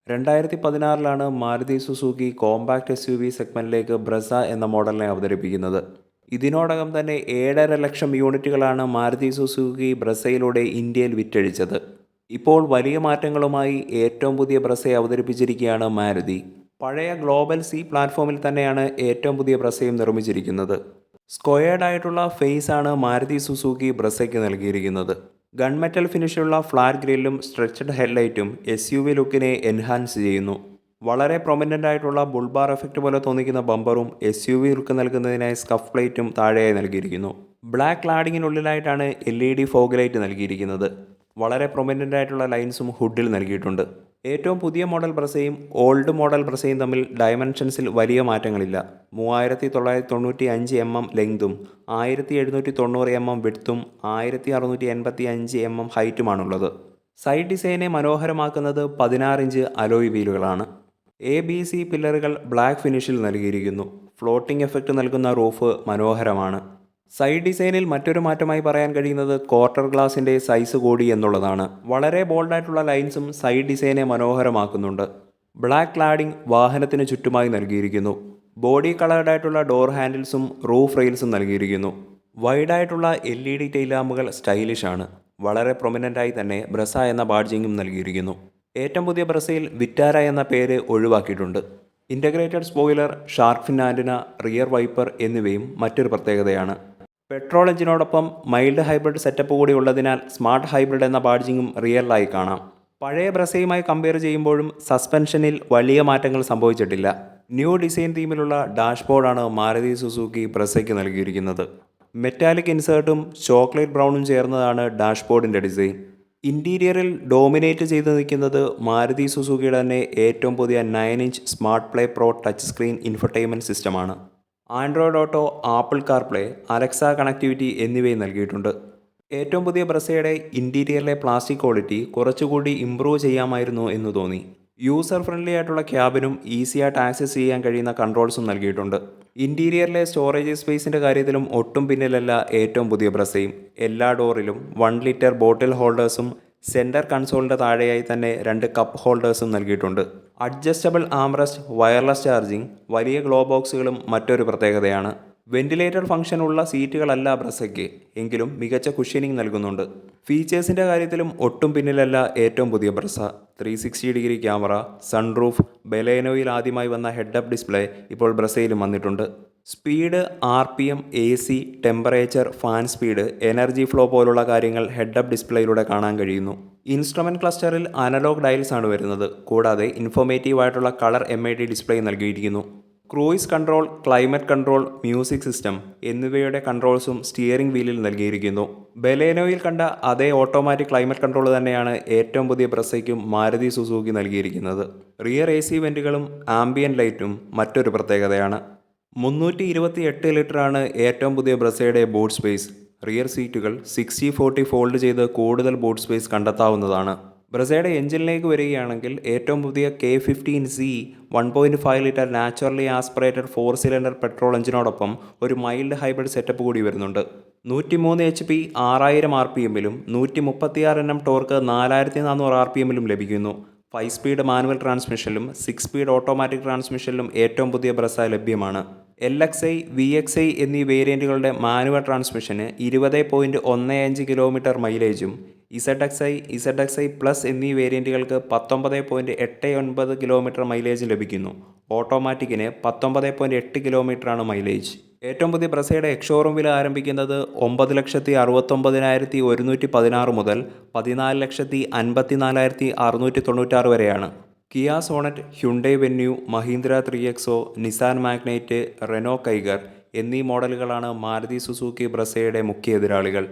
2016 Maruti Suzuki compact SUV സെഗ്മെന്റിലേക്ക് Brezza എന്ന മോഡലിനെ അവതരിപ്പിക്കുന്നത്. ഇതിനോടകം തന്നെ 7.5 ലക്ഷം യൂണിറ്റുകളാണ് മാരുതി സുസുക്കി ബ്രസയിലൂടെ ഇന്ത്യയിൽ വിറ്റഴിച്ചത്. ഇപ്പോൾ വലിയ മാറ്റങ്ങളുമായി ഏറ്റവും പുതിയ ബ്രസയെ അവതരിപ്പിച്ചിരിക്കുകയാണ് മാരുതി. പഴയ ഗ്ലോബൽ സി പ്ലാറ്റ്ഫോമിൽ തന്നെയാണ് ഏറ്റവും പുതിയ ബ്രസയും നിർമ്മിച്ചിരിക്കുന്നത്. സ്ക്വയേർഡ് ആയിട്ടുള്ള ഫേസ് ആണ് മാരുതി സുസുക്കി ബ്രസയ്ക്ക് നൽകിയിരിക്കുന്നത്. ഗൺമെറ്റൽ ഫിനിഷുള്ള ഫ്ലാറ്റ് ഗ്രില്ലും സ്ട്രെച്ചഡ് ഹെഡ്ലൈറ്റും എസ്യുവി ലുക്കിനെ എൻഹാൻസ് ചെയ്യുന്നു. വളരെ പ്രൊമിനൻ്റ് ആയിട്ടുള്ള ബുൾബാർ എഫക്റ്റ് പോലെ തോന്നിക്കുന്ന ബമ്പറും എസ്യുവി ലുക്ക് നൽകുന്നതിനായി സ്കഫ് പ്ലേറ്റും താഴെയായി നൽകിയിരിക്കുന്നു. ബ്ലാക്ക് ക്ലാഡിങ്ങിനുള്ളിലായിട്ടാണ് LED ഫോഗ് ലൈറ്റ് നൽകിയിരിക്കുന്നത്. വളരെ പ്രൊമിനൻ്റ് ആയിട്ടുള്ള ലൈൻസും ഹുഡിൽ നൽകിയിട്ടുണ്ട്. ഏറ്റവും പുതിയ മോഡൽ ബ്രസയും ഓൾഡ് മോഡൽ ബ്രസയും തമ്മിൽ ഡയമെൻഷൻസിൽ വലിയ മാറ്റങ്ങളില്ല. 3995 mm ലെങ്തും 1790 mm വിഡ്ത്തും 1685 mm ഹൈറ്റുമാണുള്ളത്. സൈഡ് ഡിസൈനെ മനോഹരമാക്കുന്നത് 16 ഇഞ്ച് അലോയ് വീലുകളാണ്. ABC പില്ലറുകൾ ബ്ലാക്ക് ഫിനിഷിൽ നൽകിയിരിക്കുന്നു. ഫ്ലോട്ടിംഗ് എഫക്റ്റ് നൽകുന്ന റൂഫ് മനോഹരമാണ്. സൈഡ് ഡിസൈനിൽ മറ്റൊരു മാറ്റമായി പറയാൻ കഴിയുന്നത് ക്വാർട്ടർ ഗ്ലാസിൻ്റെ സൈസ് കൂടി എന്നുള്ളതാണ്. വളരെ ബോൾഡായിട്ടുള്ള ലൈൻസും സൈഡ് ഡിസൈനെ മനോഹരമാക്കുന്നുണ്ട്. ബ്ലാക്ക് ക്ലാഡിംഗ് വാഹനത്തിന് ചുറ്റുമായി നൽകിയിരിക്കുന്നു. ബോഡി കളേർഡായിട്ടുള്ള ഡോർ ഹാൻഡിൽസും റൂഫ് റെയിൽസും നൽകിയിരിക്കുന്നു. വൈഡായിട്ടുള്ള LED ടെയിൽ ലാമ്പുകൾ സ്റ്റൈലിഷാണ്. വളരെ പ്രൊമിനൻ്റായി തന്നെ ബ്രസ എന്ന ബാഡ്ജിങ്ങും നൽകിയിരിക്കുന്നു. ഏറ്റവും പുതിയ ബ്രസയിൽ വിറ്റാര എന്ന പേര് ഒഴിവാക്കിയിട്ടുണ്ട്. Integrated spoiler, shark fin antenna, rear wiper എന്നിവയും മറ്റൊരു പ്രത്യേകതയാണ്. പെട്രോൾ എഞ്ചിനോടൊപ്പം മൈൽഡ് ഹൈബ്രിഡ് സെറ്റപ്പ് കൂടി ഉള്ളതിനാൽ സ്മാർട്ട് ഹൈബ്രിഡ് എന്ന ബാഡ്ജിങ്ങും റിയറിലായി കാണാം. പഴയ ബ്രസയുമായി കമ്പയർ ചെയ്യുമ്പോഴും സസ്പെൻഷനിൽ വലിയ മാറ്റങ്ങൾ സംഭവിച്ചിട്ടില്ല. ന്യൂ ഡിസൈൻ തീമിലുള്ള ഡാഷ്ബോർഡാണ് മാരുതി സുസുക്കി ബ്രസയ്ക്ക് നൽകിയിരിക്കുന്നത്. മെറ്റാലിക് ഇൻസേർട്ടും ചോക്ലേറ്റ് ബ്രൗണും ചേർന്നതാണ് ഡാഷ്ബോർഡിൻ്റെ ഡിസൈൻ. ഇൻറ്റീരിയറിൽ ഡോമിനേറ്റ് ചെയ്ത് നിൽക്കുന്നത് മാരുതി സുസുക്കിയുടെ തന്നെ ഏറ്റവും പുതിയ 9 inch smart play pro touch screen infotainment സിസ്റ്റമാണ്. Android Auto, Apple CarPlay, Alexa connectivity എന്നിവയും നൽകിയിട്ടുണ്ട്. ഏറ്റവും പുതിയ ബ്രസയുടെ ഇൻറ്റീരിയറിലെ പ്ലാസ്റ്റിക് ക്വാളിറ്റി കുറച്ചുകൂടി ഇംപ്രൂവ് ചെയ്യാമായിരുന്നു എന്ന് തോന്നി. യൂസർ ഫ്രണ്ട്ലി ആയിട്ടുള്ള ക്യാബിനും ഈസിയായിട്ട് ആക്സസ് ചെയ്യാൻ കഴിയുന്ന കൺട്രോൾസും നൽകിയിട്ടുണ്ട്. ഇൻറ്റീരിയറിലെ സ്റ്റോറേജ് സ്പേസിൻ്റെ കാര്യത്തിലും ഒട്ടും പിന്നിലല്ല ഏറ്റവും പുതിയ ബ്രസയും. എല്ലാ ഡോറിലും 1 ലിറ്റർ ബോട്ടിൽ ഹോൾഡേഴ്സും സെൻറ്റർ കൺസോളിൻ്റെ താഴെയായി തന്നെ 2 കപ്പ് ഹോൾഡേഴ്സും നൽകിയിട്ടുണ്ട്. അഡ്ജസ്റ്റബിൾ ആംറസ്റ്റ്, വയർലെസ് ചാർജിംഗ്, വലിയ ഗ്ലോ ബോക്സുകളും മറ്റൊരു പ്രത്യേകതയാണ്. വെന്റിലേറ്റഡ് ഫംഗ്ഷൻ ഉള്ള സീറ്റുകളല്ല ബ്രസയ്ക്ക്, എങ്കിലും മികച്ച കുഷ്യനിങ് നൽകുന്നുണ്ട്. ഫീച്ചേഴ്സിൻ്റെ കാര്യത്തിലും ഒട്ടും പിന്നിലല്ല ഏറ്റവും പുതിയ ബ്രസ. 360 ഡിഗ്രി ക്യാമറ, സൺറൂഫ്, ബലേനോയിൽ ആദ്യമായി വന്ന ഹെഡ്-അപ്പ് ഡിസ്പ്ലേ ഇപ്പോൾ ബ്രസയിലും വന്നിട്ടുണ്ട്. Speed, RPM, AC, temperature, fan speed, energy flow പോലുള്ള കാര്യങ്ങൾ ഹെഡ്-അപ്പ് ഡിസ്പ്ലേയിലൂടെ കാണാൻ കഴിയുന്നു. ഇൻസ്ട്രുമെൻറ്റ് ക്ലസ്റ്ററിൽ അനലോഗ് ഡയൽസ് ആണ് വരുന്നത്. കൂടാതെ ഇൻഫോർമേറ്റീവ് ആയിട്ടുള്ള കളർ MID ഡിസ്പ്ലേ നൽകിയിരിക്കുന്നു. Cruise control, climate control, music system എന്നിവയുടെ കൺട്രോൾസും സ്റ്റിയറിംഗ് വീലിൽ നൽകിയിരിക്കുന്നു. ബലേനോയിൽ കണ്ട അതേ ഓട്ടോമാറ്റിക് ക്ലൈമറ്റ് കൺട്രോൾ തന്നെയാണ് ഏറ്റവും പുതിയ ബ്രസയ്ക്കും മാരുതി സുസുക്കി നൽകിയിരിക്കുന്നത്. റിയർ AC വെൻറ്റുകളും ആംബിയൻറ്റ് ലൈറ്റും മറ്റൊരു പ്രത്യേകതയാണ്. 328 ലിറ്ററാണ് ഏറ്റവും പുതിയ ബ്രസയുടെ ബൂട്ട് സ്പേസ്. റിയർ സീറ്റുകൾ 60/40 ഫോൾഡ് ചെയ്ത് കൂടുതൽ ബൂട്ട് സ്പേസ് കണ്ടെത്താവുന്നതാണ്. ബ്രസയുടെ എഞ്ചിനിലേക്ക് വരികയാണെങ്കിൽ ഏറ്റവും പുതിയ K15C 1.5 litre naturally aspirated 4 cylinder petrol എഞ്ചിനോടൊപ്പം ഒരു മൈൽഡ് ഹൈബ്രിഡ് സെറ്റപ്പ് കൂടി വരുന്നുണ്ട്. 103 HP 6000 RPMലും 136 Nm ടോർക്ക് 4400 RPMലും ലഭിക്കുന്നു. 5 സ്പീഡ് മാനുവൽ ട്രാൻസ്മിഷനിലും 6 സ്പീഡ് ഓട്ടോമാറ്റിക് ട്രാൻസ്മിഷനിലും ഏറ്റവും പുതിയ ബ്രസ ലഭ്യമാണ്. LXI, VXI എന്നീ വേരിയൻറ്റുകളുടെ മാനുവൽ ട്രാൻസ്മിഷന് 20.15 കിലോമീറ്റർ മൈലേജും ZXI പ്ലസ് എന്നീ വേരിയൻറ്റുകൾക്ക് 19.89 കിലോമീറ്റർ മൈലേജ് ലഭിക്കുന്നു. ഓട്ടോമാറ്റിക്കിന് 19.8 കിലോമീറ്ററാണ് മൈലേജ്. ഏറ്റവും പുതിയ ബ്രസയുടെ എക്സ്ഷോറൂം വില ആരംഭിക്കുന്നത് 9,69,116 മുതൽ 14,54,696 വരെയാണ്. Kia Sonet, Hyundai Venue, Mahindra 3XO, Nissan Magnite, Renault Kiger എന്നീ മോഡലുകളാണ് മാരുതി സുസുക്കി ബ്രസയുടെ മുഖ്യ എതിരാളികൾ.